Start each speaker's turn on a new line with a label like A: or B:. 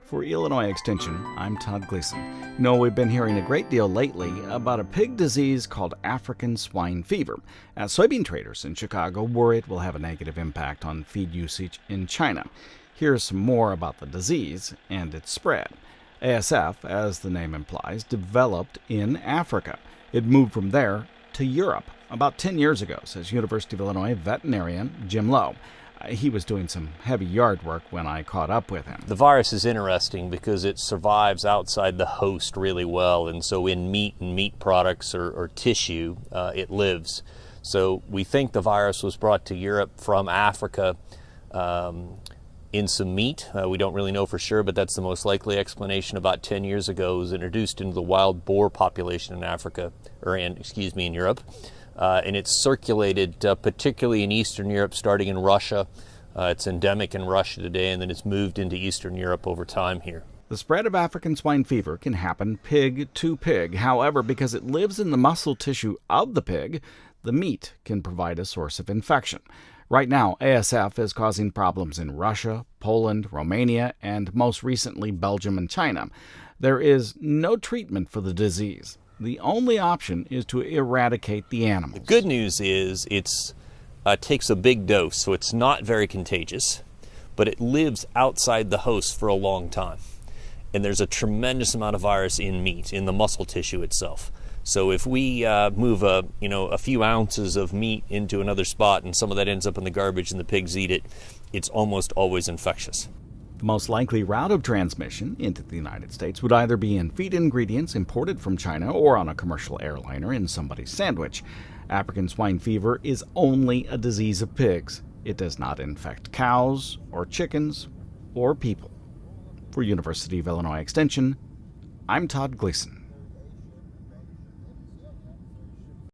A: For Illinois Extension, I'm Todd Gleason. We've been hearing a great deal lately about a pig disease called African Swine Fever, as soybean traders in Chicago worry it will have a negative impact on feed usage in China. Here's some more about the disease and its spread. ASF, as the name implies, developed in Africa. It moved from there to Europe about 10 years ago, says University of Illinois veterinarian Jim Lowe. He was doing some heavy yard work when I caught up with him.
B: The virus is interesting because it survives outside the host really well, and so in meat and meat products or tissue, it lives. So we think the virus was brought to Europe from Africa in some meat. We don't really know for sure, but that's the most likely explanation. About 10 years ago, it was introduced into the wild boar population in Africa, in Europe. And it's circulated particularly in Eastern Europe, starting in Russia. It's endemic in Russia today, and then it's moved into Eastern Europe over time here.
A: The spread of African swine fever can happen pig to pig. However, because it lives in the muscle tissue of the pig, the meat can provide a source of infection. Right now, ASF is causing problems in Russia, Poland, Romania, and most recently Belgium and China. There is no treatment for the disease. The only option is to eradicate the animals.
B: The good news is it takes a big dose, so it's not very contagious, but it lives outside the host for a long time. And there's a tremendous amount of virus in meat, in the muscle tissue itself. So if we move a few ounces of meat into another spot and some of that ends up in the garbage and the pigs eat it, it's almost always infectious.
A: The most likely route of transmission into the United States would either be in feed ingredients imported from China or on a commercial airliner in somebody's sandwich. African swine fever is only a disease of pigs. It does not infect cows or chickens or people. For University of Illinois Extension, I'm Todd Gleason.